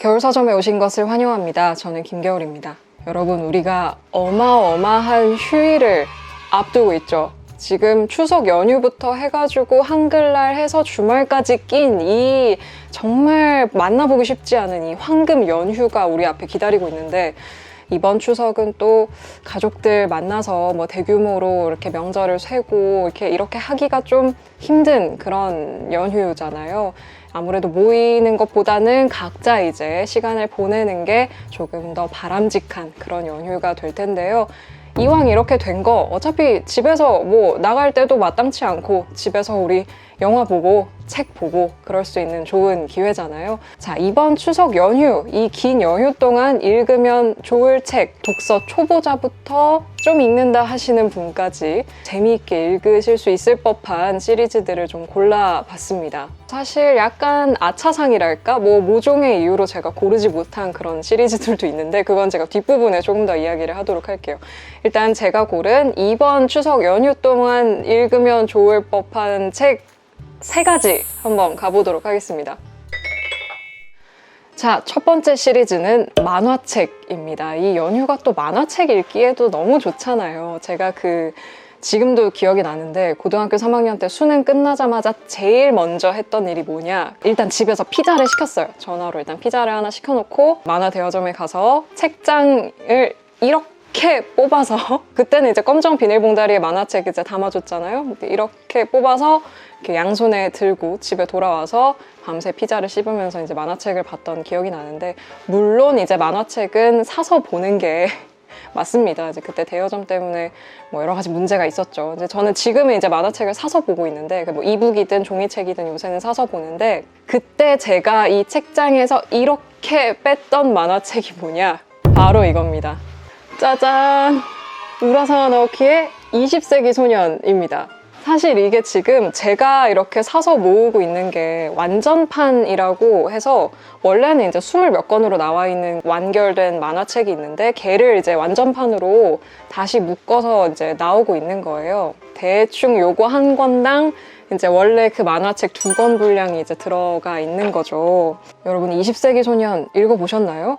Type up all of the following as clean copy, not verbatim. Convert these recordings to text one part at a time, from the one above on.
겨울서점에 오신 것을 환영합니다. 저는 김겨울입니다. 여러분, 우리가 어마어마한 휴일을 앞두고 있죠. 지금 추석 연휴부터 해가지고 한글날 해서 주말까지 낀 이 정말 만나보기 쉽지 않은 이 황금 연휴가 우리 앞에 기다리고 있는데, 이번 추석은 또 가족들 만나서 뭐 대규모로 이렇게 명절을 쇠고 이렇게 하기가 좀 힘든 그런 연휴잖아요. 아무래도 모이는 것보다는 각자 이제 시간을 보내는 게 조금 더 바람직한 그런 연휴가 될 텐데요. 이왕 이렇게 된 거 어차피 집에서 뭐 나갈 때도 마땅치 않고 집에서 우리 영화 보고 책 보고 그럴 수 있는 좋은 기회잖아요. 자, 이번 추석 연휴, 이 긴 연휴 동안 읽으면 좋을 책, 독서 초보자부터 좀 읽는다 하시는 분까지 재미있게 읽으실 수 있을 법한 시리즈들을 좀 골라봤습니다. 사실 약간 아차상이랄까? 뭐 모종의 이유로 제가 고르지 못한 그런 시리즈들도 있는데 그건 제가 뒷부분에 조금 더 이야기를 하도록 할게요. 일단 제가 고른 이번 추석 연휴 동안 읽으면 좋을 법한 책 3가지 한번 가보도록 하겠습니다. 자, 첫 번째 시리즈는 만화책입니다. 이 연휴가 또 만화책 읽기에도 너무 좋잖아요. 제가 지금도 기억이 나는데 고등학교 3학년 때 수능 끝나자마자 제일 먼저 했던 일이 뭐냐, 일단 집에서 피자를 시켰어요. 전화로 일단 피자를 하나 시켜놓고 만화 대여점에 가서 책장을 이렇게 뽑아서 그때는 이제 검정 비닐봉다리에 만화책 이제 담아줬잖아요. 이렇게 뽑아서 이렇게 양손에 들고 집에 돌아와서 밤새 피자를 씹으면서 이제 만화책을 봤던 기억이 나는데, 물론 이제 만화책은 사서 보는 게 맞습니다. 이제 그때 대여점 때문에 뭐 여러 가지 문제가 있었죠. 이제 저는 지금은 이제 만화책을 사서 보고 있는데, 뭐 이북이든 종이책이든 요새는 사서 보는데, 그때 제가 이 책장에서 이렇게 뺐던 만화책이 뭐냐? 바로 이겁니다. 짜잔! 우라사와 나오키의 20세기 소년입니다. 사실 이게 지금 제가 이렇게 사서 모으고 있는 게 완전판이라고 해서, 원래는 이제 20몇 권으로 나와 있는 완결된 만화책이 있는데 걔를 이제 완전판으로 다시 묶어서 이제 나오고 있는 거예요. 대충 요거 한 권당 이제 원래 그 만화책 2권 분량이 이제 들어가 있는 거죠. 여러분, 20세기 소년 읽어보셨나요?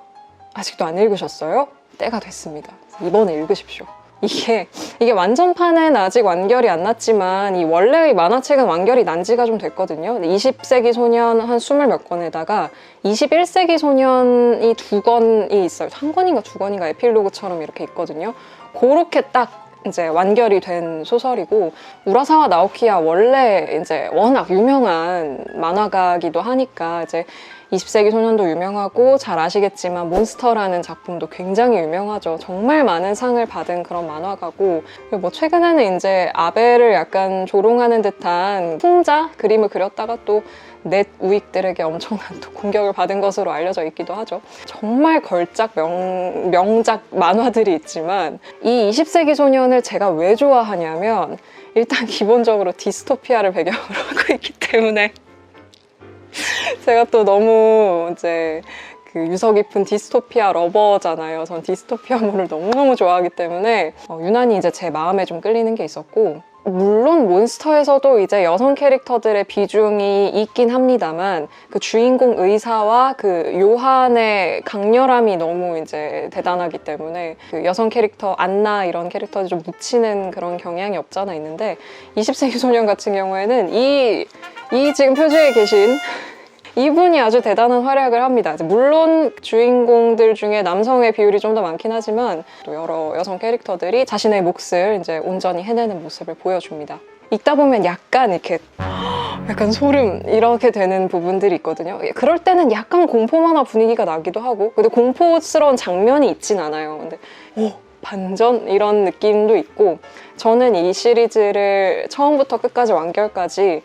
아직도 안 읽으셨어요? 때가 됐습니다. 이번에 읽으십시오. 이게 완전판은 아직 완결이 안 났지만 이 원래의 만화책은 완결이 난 지가 좀 됐거든요. 20세기 소년 한 20몇 권에다가 21세기 소년이 2권이 있어요. 1권인가 2권인가 에필로그처럼 이렇게 있거든요. 그렇게 딱 이제 완결이 된 소설이고, 우라사와 나오키야 원래 이제 워낙 유명한 만화가기도 하니까 이제 20세기 소년도 유명하고, 잘 아시겠지만 몬스터라는 작품도 굉장히 유명하죠. 정말 많은 상을 받은 그런 만화가고, 뭐 최근에는 이제 아베를 약간 조롱하는 듯한 풍자 그림을 그렸다가 또 넷 우익들에게 엄청난 또 공격을 받은 것으로 알려져 있기도 하죠. 정말 걸작 명작 만화들이 있지만, 이 20세기 소년을 제가 왜 좋아하냐면, 일단 기본적으로 디스토피아를 배경으로 하고 있기 때문에 제가 또 너무 이제 유서 깊은 디스토피아 러버잖아요. 전 디스토피아물을 너무너무 좋아하기 때문에 유난히 이제 제 마음에 좀 끌리는 게 있었고, 물론 몬스터에서도 이제 여성 캐릭터들의 비중이 있긴 합니다만, 그 주인공 의사와 그 요한의 강렬함이 너무 이제 대단하기 때문에 그 여성 캐릭터 안나 이런 캐릭터들이 좀 묻히는 그런 경향이 없잖아 있는데, 20세기 소년 같은 경우에는 이 지금 표지에 계신 이분이 아주 대단한 활약을 합니다. 물론 주인공들 중에 남성의 비율이 좀 더 많긴 하지만 또 여러 여성 캐릭터들이 자신의 몫을 이제 온전히 해내는 모습을 보여줍니다. 읽다 보면 약간 소름 이렇게 되는 부분들이 있거든요. 그럴 때는 약간 공포 만화 분위기가 나기도 하고, 근데 공포스러운 장면이 있진 않아요. 근데 반전 이런 느낌도 있고, 저는 이 시리즈를 처음부터 끝까지 완결까지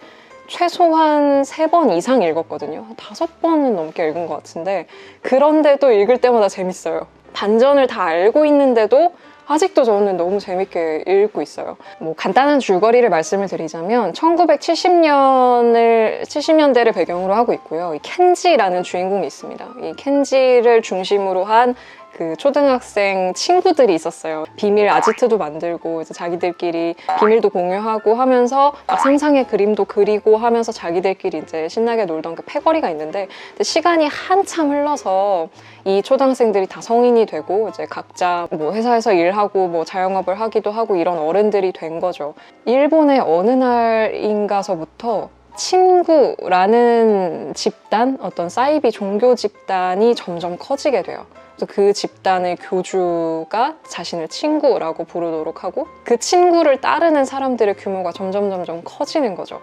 최소한 3번 이상 읽었거든요. 5번은 넘게 읽은 것 같은데, 그런데도 읽을 때마다 재밌어요. 반전을 다 알고 있는데도 아직도 저는 너무 재밌게 읽고 있어요. 뭐 간단한 줄거리를 말씀을 드리자면, 1970년대를 배경으로 하고 있고요. 이 켄지라는 주인공이 있습니다. 이 켄지를 중심으로 한 그 초등학생 친구들이 있었어요. 비밀 아지트도 만들고 이제 자기들끼리 비밀도 공유하고 하면서 막 상상의 그림도 그리고 하면서 자기들끼리 이제 신나게 놀던 그 패거리가 있는데, 시간이 한참 흘러서 이 초등학생들이 다 성인이 되고 이제 각자 뭐 회사에서 일하고 뭐 자영업을 하기도 하고 이런 어른들이 된 거죠. 일본의 어느 날인가서부터 친구라는 집단, 어떤 사이비 종교 집단이 점점 커지게 돼요. 그래서 그 집단의 교주가 자신을 친구라고 부르도록 하고, 그 친구를 따르는 사람들의 규모가 점점 커지는 거죠.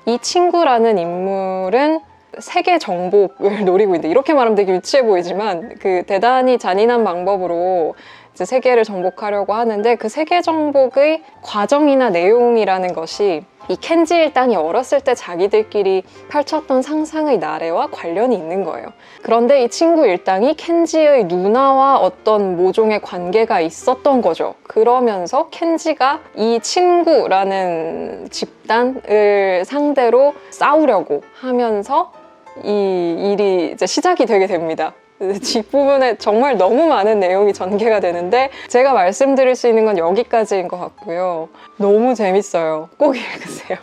이 친구라는 인물은 세계 정복을 노리고 있는데, 이렇게 말하면 되게 유치해 보이지만 그 대단히 잔인한 방법으로 이제 세계를 정복하려고 하는데, 그 세계 정복의 과정이나 내용이라는 것이 이 켄지 일당이 어렸을 때 자기들끼리 펼쳤던 상상의 나래와 관련이 있는 거예요. 그런데 이 친구 일당이 켄지의 누나와 어떤 모종의 관계가 있었던 거죠. 그러면서 켄지가 이 친구라는 집단을 상대로 싸우려고 하면서 이 일이 이제 시작이 되게 됩니다. 뒷부분에 정말 너무 많은 내용이 전개가 되는데 제가 말씀드릴 수 있는 건 여기까지인 것 같고요. 너무 재밌어요. 꼭 읽으세요.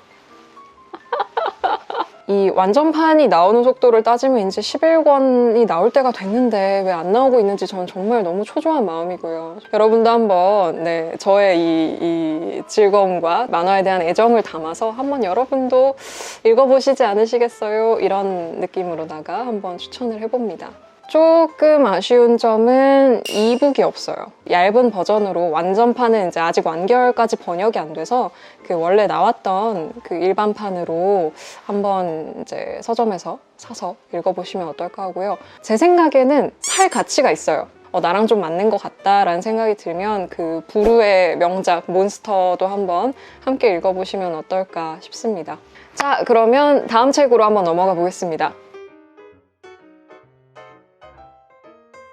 이 완전판이 나오는 속도를 따지면 이제 11권이 나올 때가 됐는데 왜 안 나오고 있는지 저는 정말 너무 초조한 마음이고요. 여러분도 한번 저의 이 즐거움과 만화에 대한 애정을 담아서 한번 여러분도 읽어보시지 않으시겠어요? 이런 느낌으로다가 한번 추천을 해봅니다. 조금 아쉬운 점은 이북이 없어요. 얇은 버전으로 완전판은 이제 아직 완결까지 번역이 안 돼서 그 원래 나왔던 그 일반판으로 한번 이제 서점에서 사서 읽어보시면 어떨까 하고요. 제 생각에는 살 가치가 있어요. 나랑 좀 맞는 것 같다라는 생각이 들면 그 부르의 명작 몬스터도 한번 함께 읽어보시면 어떨까 싶습니다. 자, 그러면 다음 책으로 한번 넘어가 보겠습니다.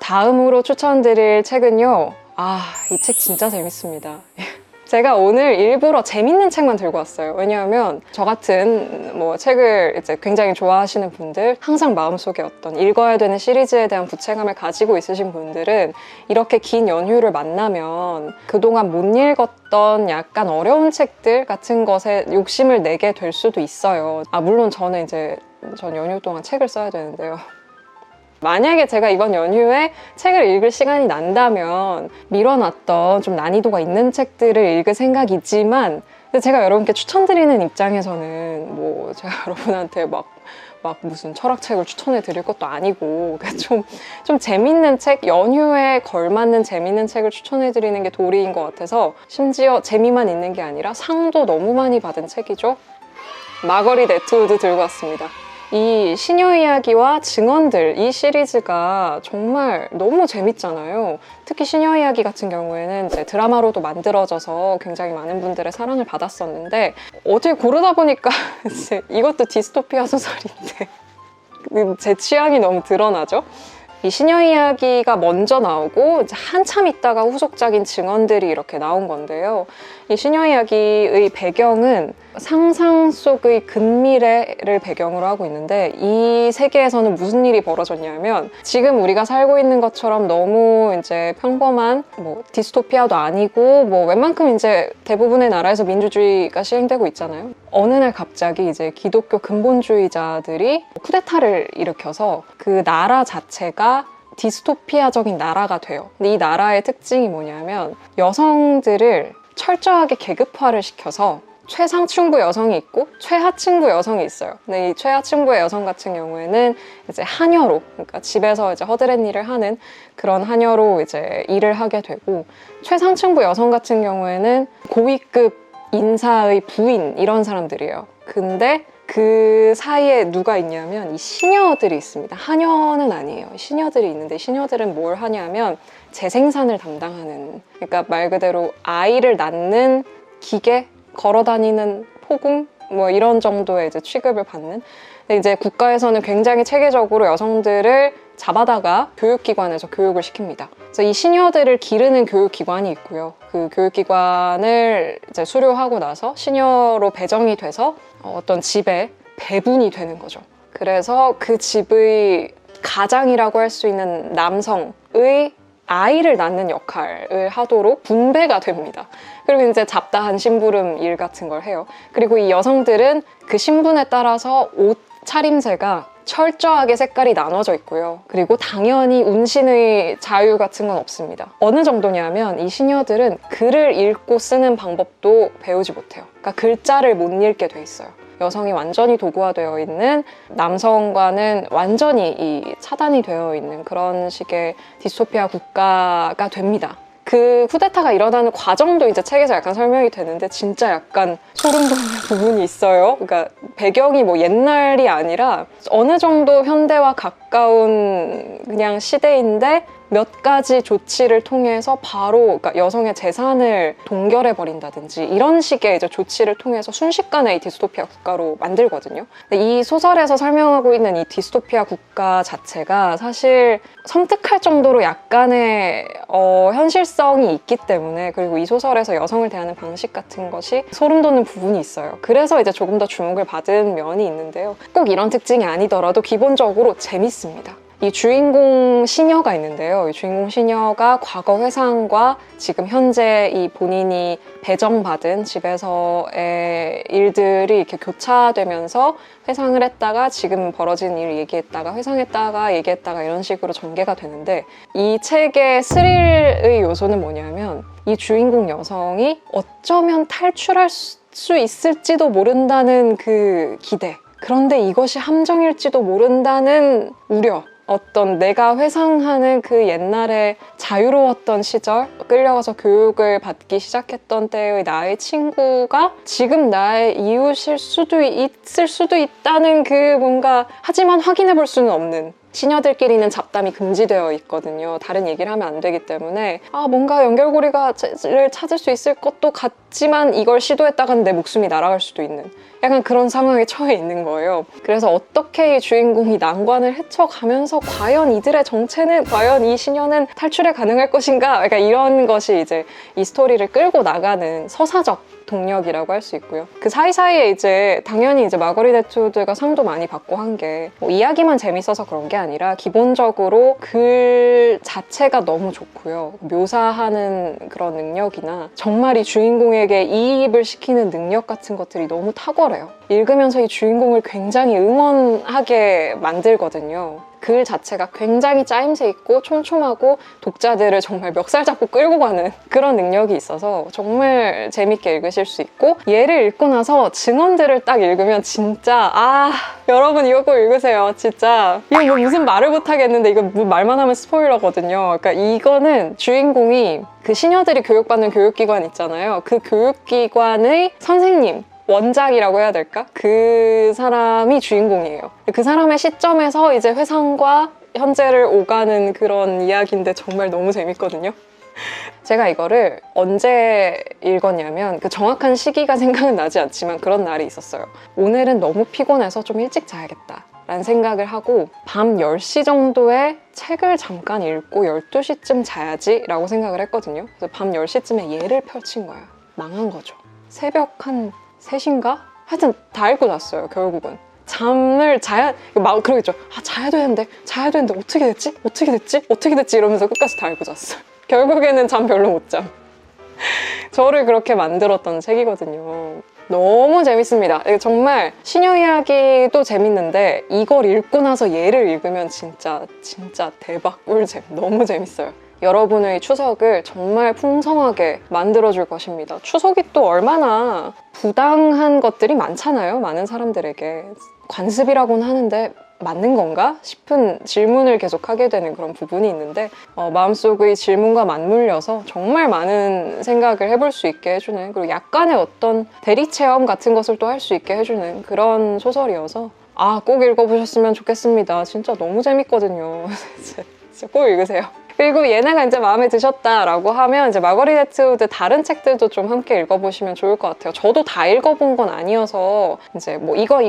다음으로 추천드릴 책은요, 이 책 진짜 재밌습니다. 제가 오늘 일부러 재밌는 책만 들고 왔어요. 왜냐하면 저 같은 뭐 책을 이제 굉장히 좋아하시는 분들, 항상 마음속에 어떤 읽어야 되는 시리즈에 대한 부채감을 가지고 있으신 분들은 이렇게 긴 연휴를 만나면 그동안 못 읽었던 약간 어려운 책들 같은 것에 욕심을 내게 될 수도 있어요. 물론 저는 전 연휴 동안 책을 써야 되는데요. 만약에 제가 이번 연휴에 책을 읽을 시간이 난다면 미뤄놨던 좀 난이도가 있는 책들을 읽을 생각이지만, 근데 제가 여러분께 추천드리는 입장에서는 뭐 제가 여러분한테 막 무슨 철학책을 추천해 드릴 것도 아니고 좀 재밌는 책, 연휴에 걸맞는 재밌는 책을 추천해 드리는 게 도리인 것 같아서, 심지어 재미만 있는 게 아니라 상도 너무 많이 받은 책이죠. 마거릿 애트우드 들고 왔습니다. 이 시녀 이야기와 증언들, 이 시리즈가 정말 너무 재밌잖아요. 특히 시녀 이야기 같은 경우에는 이제 드라마로도 만들어져서 굉장히 많은 분들의 사랑을 받았었는데, 어떻게 고르다 보니까 이제 이것도 디스토피아 소설인데 제 취향이 너무 드러나죠? 이 시녀 이야기가 먼저 나오고 이제 한참 있다가 후속작인 증언들이 이렇게 나온 건데요. 이 시녀 이야기의 배경은 상상 속의 근미래를 배경으로 하고 있는데, 이 세계에서는 무슨 일이 벌어졌냐면, 지금 우리가 살고 있는 것처럼 너무 이제 평범한 뭐 디스토피아도 아니고 뭐 웬만큼 이제 대부분의 나라에서 민주주의가 시행되고 있잖아요. 어느 날 갑자기 이제 기독교 근본주의자들이 쿠데타를 일으켜서 그 나라 자체가 디스토피아적인 나라가 돼요. 근데 이 나라의 특징이 뭐냐면 여성들을 철저하게 계급화를 시켜서 최상층부 여성이 있고 최하층부 여성이 있어요. 근데 이 최하층부의 여성 같은 경우에는 이제 하녀로, 그러니까 집에서 이제 허드렛 일을 하는 그런 하녀로 이제 일을 하게 되고, 최상층부 여성 같은 경우에는 고위급 인사의 부인, 이런 사람들이에요. 근데 그 사이에 누가 있냐면 이 시녀들이 있습니다. 하녀는 아니에요. 시녀들이 있는데, 시녀들은 뭘 하냐면 재생산을 담당하는, 그러니까 말 그대로 아이를 낳는 기계, 걸어다니는 포궁, 뭐 이런 정도의 이제 취급을 받는. 근데 이제 국가에서는 굉장히 체계적으로 여성들을 잡아다가 교육기관에서 교육을 시킵니다. 그래서 이 시녀들을 기르는 교육기관이 있고요. 그 교육기관을 이제 수료하고 나서 시녀로 배정이 돼서 어떤 집에 배분이 되는 거죠. 그래서 그 집의 가장이라고 할 수 있는 남성의 아이를 낳는 역할을 하도록 분배가 됩니다. 그리고 이제 잡다한 심부름 일 같은 걸 해요. 그리고 이 여성들은 그 신분에 따라서 옷 차림새가 철저하게 색깔이 나눠져 있고요. 그리고 당연히 운신의 자유 같은 건 없습니다. 어느 정도냐면 이 시녀들은 글을 읽고 쓰는 방법도 배우지 못해요. 그러니까 글자를 못 읽게 돼 있어요. 여성이 완전히 도구화되어 있는, 남성과는 완전히 이 차단이 되어 있는 그런 식의 디스토피아 국가가 됩니다. 그 쿠데타가 일어나는 과정도 이제 책에서 약간 설명이 되는데 진짜 약간 소름 돋는 부분이 있어요. 그러니까 배경이 뭐 옛날이 아니라 어느 정도 현대와 가까운 그냥 시대인데 몇 가지 조치를 통해서 바로 그러니까 여성의 재산을 동결해 버린다든지 이런 식의 이제 조치를 통해서 순식간에 이 디스토피아 국가로 만들거든요. 이 소설에서 설명하고 있는 이 디스토피아 국가 자체가 사실 섬뜩할 정도로 약간의 현실성이 있기 때문에, 그리고 이 소설에서 여성을 대하는 방식 같은 것이 소름 돋는 부분이 있어요. 그래서 이제 조금 더 주목을 받은 면이 있는데요. 꼭 이런 특징이 아니더라도 기본적으로 재밌습니다. 이 주인공 시녀가 있는데요. 이 주인공 시녀가 과거 회상과 지금 현재 이 본인이 배정받은 집에서의 일들이 이렇게 교차되면서 회상을 했다가 지금 벌어진 일을 얘기했다가 회상했다가 얘기했다가 이런 식으로 전개가 되는데, 이 책의 스릴의 요소는 뭐냐면 이 주인공 여성이 어쩌면 탈출할 수 있을지도 모른다는 그 기대, 그런데 이것이 함정일지도 모른다는 우려, 어떤 내가 회상하는 그 옛날에 자유로웠던 시절, 끌려가서 교육을 받기 시작했던 때의 나의 친구가 지금 나의 이웃일 수도 있을 수도 있다는 그 뭔가, 하지만 확인해 볼 수는 없는, 시녀들끼리는 잡담이 금지되어 있거든요. 다른 얘기를 하면 안 되기 때문에 뭔가 연결고리를 찾을 수 있을 것도 같지만 이걸 시도했다간 내 목숨이 날아갈 수도 있는 약간 그런 상황에 처해 있는 거예요. 그래서 어떻게 이 주인공이 난관을 헤쳐가면서 과연 이들의 정체는, 과연 이 시녀는 탈출에 가능할 것인가, 그러니까 이런 것이 이제 이 스토리를 끌고 나가는 서사적 동력이라고 할 수 있고요. 그 사이사이에 이제 당연히 이제 마거릿 애투드가 상도 많이 받고 한 게 뭐 이야기만 재밌어서 그런 게 아니라 기본적으로 글 자체가 너무 좋고요. 묘사하는 그런 능력이나 정말 이 주인공에게 이입을 시키는 능력 같은 것들이 너무 탁월해요. 읽으면서 이 주인공을 굉장히 응원하게 만들거든요. 글 자체가 굉장히 짜임새 있고 촘촘하고 독자들을 정말 멱살 잡고 끌고 가는 그런 능력이 있어서 정말 재밌게 읽으실 수 있고, 얘를 읽고 나서 증언들을 딱 읽으면 진짜 여러분 이거 꼭 읽으세요. 진짜 이거 뭐 무슨 말을 못하겠는데 이거 뭐 말만 하면 스포일러거든요. 그러니까 이거는 주인공이 그 시녀들이 교육받는 교육기관 있잖아요. 그 교육기관의 선생님, 원작이라고 해야 될까? 그 사람이 주인공이에요. 그 사람의 시점에서 이제 회상과 현재를 오가는 그런 이야기인데 정말 너무 재밌거든요. 제가 이거를 언제 읽었냐면, 그 정확한 시기가 생각은 나지 않지만 그런 날이 있었어요. 오늘은 너무 피곤해서 좀 일찍 자야겠다 라는 생각을 하고 밤 10시 정도에 책을 잠깐 읽고 12시쯤 자야지 라고 생각을 했거든요. 그래서 밤 10시쯤에 얘를 펼친 거예요. 망한 거죠. 새벽 한 3시인가? 하여튼 다 읽고 잤어요, 결국은. 잠을 그러겠죠. 자야 되는데 어떻게 됐지? 이러면서 끝까지 다 읽고 잤어요. 결국에는 잠 별로 못 잠. 저를 그렇게 만들었던 책이거든요. 너무 재밌습니다. 정말 시녀 이야기도 재밌는데 이걸 읽고 나서 얘를 읽으면 진짜 대박 꿀잼. 너무 재밌어요. 여러분의 추석을 정말 풍성하게 만들어줄 것입니다. 추석이 또 얼마나 부당한 것들이 많잖아요. 많은 사람들에게. 관습이라고는 하는데 맞는 건가 싶은 질문을 계속 하게 되는 그런 부분이 있는데, 마음속의 질문과 맞물려서 정말 많은 생각을 해볼 수 있게 해주는, 그리고 약간의 어떤 대리체험 같은 것을 또 할 수 있게 해주는 그런 소설이어서 꼭 읽어보셨으면 좋겠습니다. 진짜 너무 재밌거든요. 진짜 꼭 읽으세요. 그리고 얘네가 이제 마음에 드셨다라고 하면 이제 마거릿 애트우드 다른 책들도 좀 함께 읽어보시면 좋을 것 같아요. 저도 다 읽어본 건 아니어서 이제 뭐 이거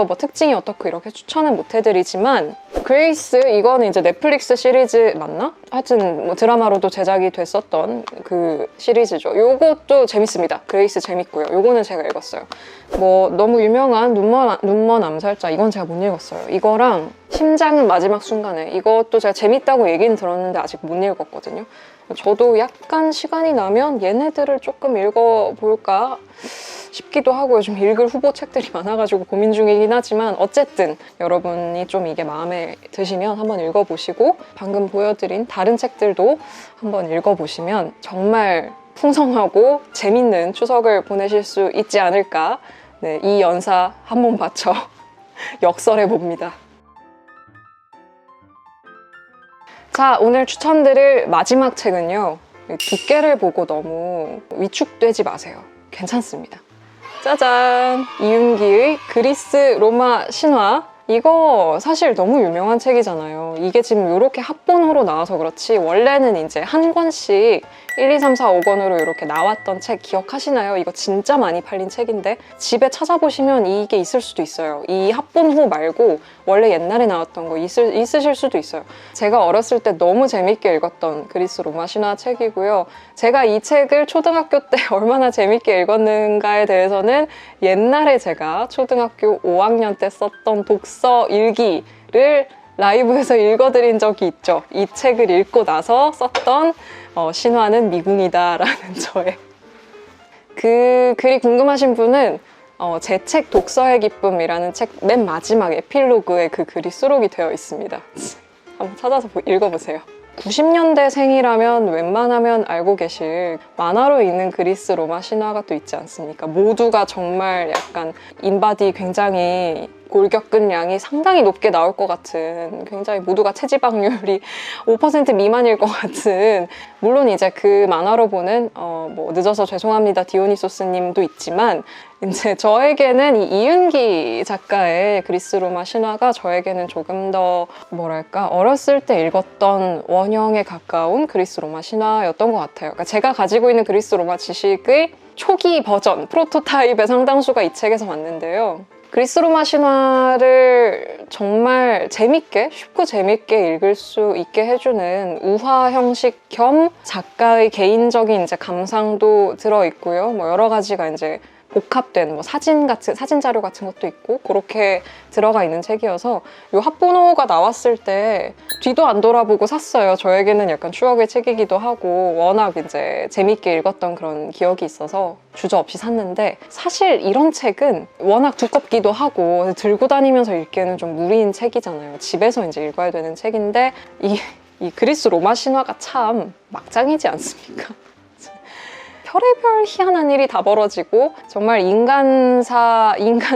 뭐 특징이 어떻고 이렇게 추천은 못 해드리지만 그레이스, 이거는 이제 넷플릭스 시리즈 맞나? 하여튼 뭐 드라마로도 제작이 됐었던 그 시리즈죠. 요것도 재밌습니다. 그레이스 재밌고요. 요거는 제가 읽었어요. 뭐 너무 유명한 눈먼 암살자, 이건 제가 못 읽었어요. 이거랑 심장은 마지막 순간에, 이것도 제가 재밌다고 얘기는 들었는데 아직 못 읽었거든요. 저도 약간 시간이 나면 얘네들을 조금 읽어볼까 싶기도 하고, 요즘 읽을 후보 책들이 많아가지고 고민 중이긴 하지만, 어쨌든 여러분이 좀 이게 마음에 드시면 한번 읽어보시고, 방금 보여드린 다른 책들도 한번 읽어보시면 정말 풍성하고 재밌는 추석을 보내실 수 있지 않을까. 네, 이 연사 한번 바쳐 역설해봅니다. 자, 오늘 추천드릴 마지막 책은요, 두께를 보고 너무 위축되지 마세요. 괜찮습니다. 짜잔! 이윤기의 그리스 로마 신화. 이거 사실 너무 유명한 책이잖아요. 이게 지금 이렇게 합본으로 나와서 그렇지, 원래는 이제 한 권씩 1, 2, 3, 4, 5권으로 이렇게 나왔던 책 기억하시나요? 이거 진짜 많이 팔린 책인데 집에 찾아보시면 이게 있을 수도 있어요. 이 합본후 말고 원래 옛날에 나왔던 거 있으실 수도 있어요. 제가 어렸을 때 너무 재밌게 읽었던 그리스 로마 신화 책이고요. 제가 이 책을 초등학교 때 얼마나 재밌게 읽었는가에 대해서는 옛날에 제가 초등학교 5학년 때 썼던 독서 일기를 라이브에서 읽어드린 적이 있죠. 이 책을 읽고 나서 썼던 신화는 미궁이다 라는 저의 그 글이 궁금하신 분은 제 책 독서의 기쁨이라는 책 맨 마지막 에필로그에 그 글이 수록이 되어 있습니다. 한번 찾아서 읽어보세요. 90년대생이라면 웬만하면 알고 계실 만화로 있는 그리스 로마 신화가 또 있지 않습니까? 모두가 정말 약간 인바디 굉장히 골격근량이 상당히 높게 나올 것 같은, 굉장히 모두가 체지방률이 5% 미만일 것 같은, 물론 이제 그 만화로 보는 뭐 늦어서 죄송합니다 디오니소스 님도 있지만, 이제 저에게는 이 이윤기 작가의 그리스 로마 신화가 저에게는 조금 더 뭐랄까 어렸을 때 읽었던 원형에 가까운 그리스 로마 신화였던 것 같아요. 그러니까 제가 가지고 있는 그리스 로마 지식의 초기 버전, 프로토타입의 상당수가 이 책에서 왔는데요. 그리스 로마 신화를 정말 재밌게, 쉽고 재밌게 읽을 수 있게 해주는 우화 형식 겸 작가의 개인적인 이제 감상도 들어있고요. 뭐 여러 가지가 이제 복합된 뭐 사진 자료 같은 것도 있고 그렇게 들어가 있는 책이어서 이 합본호가 나왔을 때 뒤도 안 돌아보고 샀어요. 저에게는 약간 추억의 책이기도 하고 워낙 이제 재밌게 읽었던 그런 기억이 있어서 주저없이 샀는데, 사실 이런 책은 워낙 두껍기도 하고 들고 다니면서 읽기에는 좀 무리인 책이잖아요. 집에서 이제 읽어야 되는 책인데 이 그리스 로마 신화가 참 막장이지 않습니까? 별의별 희한한 일이 다 벌어지고 정말 인간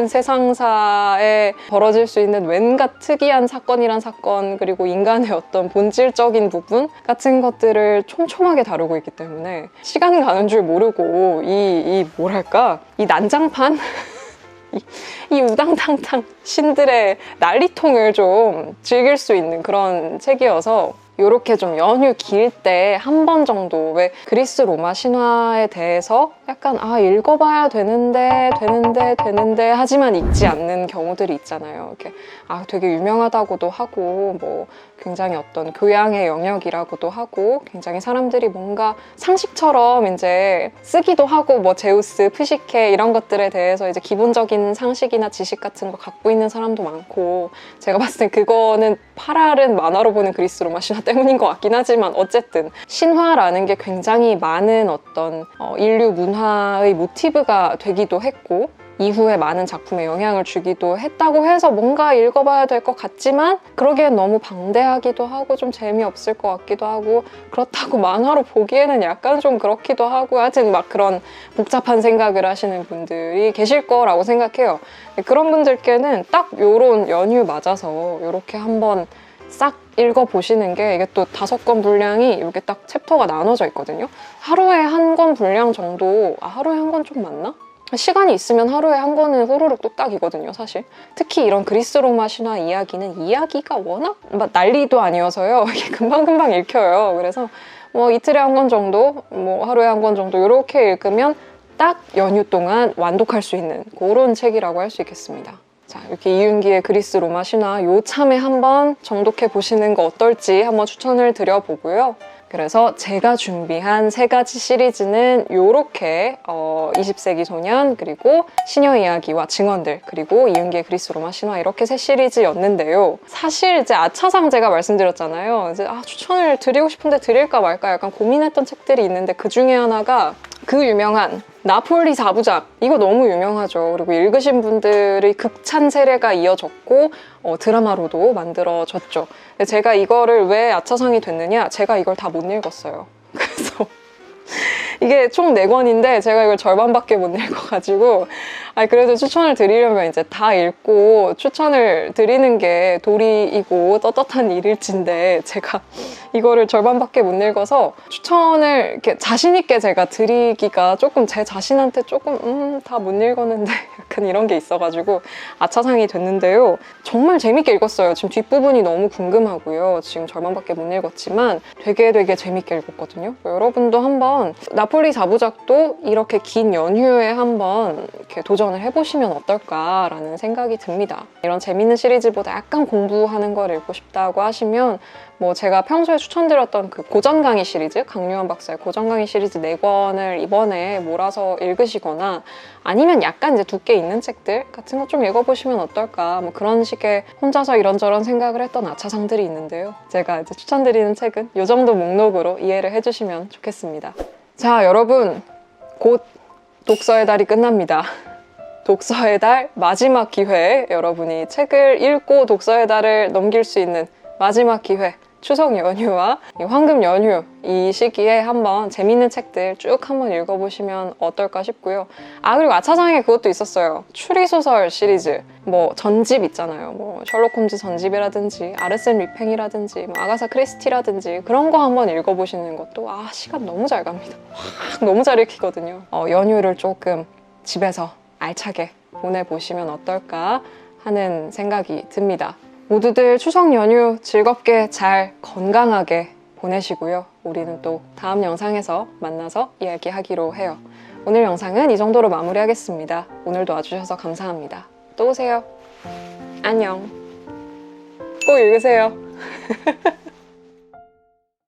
세상사에 벌어질 수 있는 왠가 특이한 사건이란 사건, 그리고 인간의 어떤 본질적인 부분 같은 것들을 촘촘하게 다루고 있기 때문에 시간 가는 줄 모르고 이 뭐랄까 이 난장판 이 우당탕탕 신들의 난리통을 좀 즐길 수 있는 그런 책이어서, 요렇게 좀 연휴 길 때 한 번 정도, 왜 그리스 로마 신화에 대해서 약간 읽어봐야 되는데 하지만 읽지 않는 경우들이 있잖아요. 이렇게 되게 유명하다고도 하고 뭐 굉장히 어떤 교양의 영역이라고도 하고 굉장히 사람들이 뭔가 상식처럼 이제 쓰기도 하고, 뭐 제우스, 프시케 이런 것들에 대해서 이제 기본적인 상식이나 지식 같은 거 갖고 있는 사람도 많고, 제가 봤을 땐 그거는 파랄은 만화로 보는 그리스 로마 신화 때문인 것 같긴 하지만, 어쨌든 신화라는 게 굉장히 많은 어떤 인류 문화의 모티브가 되기도 했고 이후에 많은 작품에 영향을 주기도 했다고 해서 뭔가 읽어봐야 될 것 같지만 그러기엔 너무 방대하기도 하고 좀 재미없을 것 같기도 하고, 그렇다고 만화로 보기에는 약간 좀 그렇기도 하고, 하여튼 막 그런 복잡한 생각을 하시는 분들이 계실 거라고 생각해요. 그런 분들께는 딱 요런 연휴 맞아서 요렇게 한번 싹 읽어보시는 게, 이게 또 5권 분량이 이렇게 딱 챕터가 나눠져 있거든요. 하루에 한 권 분량 정도, 하루에 한 권 좀 맞나? 시간이 있으면 하루에 한 권은 호로록 뚝딱이거든요, 사실. 특히 이런 그리스 로마 신화 이야기는 이야기가 워낙 난리도 아니어서요. 이게 금방금방 읽혀요. 그래서 뭐 이틀에 한 권 정도, 뭐 하루에 한 권 정도 이렇게 읽으면 딱 연휴 동안 완독할 수 있는 그런 책이라고 할 수 있겠습니다. 자, 이렇게 이윤기의 그리스 로마 신화 요 참에 한번 정독해 보시는 거 어떨지 한번 추천을 드려보고요. 그래서 제가 준비한 3가지 시리즈는 요렇게 20세기 소년, 그리고 시녀 이야기와 증언들, 그리고 이윤기의 그리스 로마 신화 이렇게 3시리즈였는데요. 사실 이제 아차상 제가 말씀드렸잖아요. 이제 추천을 드리고 싶은데 드릴까 말까 약간 고민했던 책들이 있는데 그 중에 하나가 그 유명한 나폴리 4부작, 이거 너무 유명하죠. 그리고 읽으신 분들의 극찬 세례가 이어졌고 드라마로도 만들어졌죠. 근데 제가 이거를 왜 아차상이 됐느냐, 제가 이걸 다 못 읽었어요. 그래서 이게 총 4권인데 제가 이걸 절반밖에 못 읽어가지고 그래도 추천을 드리려면 이제 다 읽고 추천을 드리는 게 도리이고 떳떳한 일일진데 제가 이거를 절반밖에 못 읽어서 추천을 이렇게 자신 있게 제가 드리기가 조금 제 자신한테 조금 다 못 읽었는데 약간 이런 게 있어가지고 아차상이 됐는데요. 정말 재밌게 읽었어요. 지금 뒷부분이 너무 궁금하고요. 지금 절반밖에 못 읽었지만 되게 재밌게 읽었거든요. 여러분도 한번 나폴리 4부작도 이렇게 긴 연휴에 한번 이렇게 도전을 해보시면 어떨까라는 생각이 듭니다. 이런 재밌는 시리즈보다 약간 공부하는 걸 읽고 싶다고 하시면 제가 평소에 추천드렸던 그 고전 강의 시리즈, 강유한 박사의 고전 강의 시리즈 4권을 이번에 몰아서 읽으시거나 아니면 약간 이제 두께 있는 책들 같은 거 좀 읽어보시면 어떨까, 그런 식의 혼자서 이런저런 생각을 했던 아차상들이 있는데요. 제가 이제 추천드리는 책은 이 정도 목록으로 이해를 해주시면 좋겠습니다. 자, 여러분, 곧 독서의 달이 끝납니다. 독서의 달 마지막 기회, 여러분이 책을 읽고 독서의 달을 넘길 수 있는 마지막 기회, 추석 연휴와 황금 연휴 이 시기에 한번 재밌는 책들 쭉 한번 읽어보시면 어떨까 싶고요. 그리고 아차상에 그것도 있었어요. 추리소설 시리즈, 전집 있잖아요. 셜록 홈즈 전집이라든지 아르센 리팽이라든지 아가사 크리스티라든지 그런 거 한번 읽어보시는 것도 시간 너무 잘 갑니다. 너무 잘 읽히거든요. 연휴를 조금 집에서 알차게 보내보시면 어떨까 하는 생각이 듭니다. 모두들 추석 연휴 즐겁게 잘 건강하게 보내시고요. 우리는 또 다음 영상에서 만나서 이야기하기로 해요. 오늘 영상은 이 정도로 마무리하겠습니다. 오늘도 와주셔서 감사합니다. 또 오세요. 안녕. 꼭 읽으세요.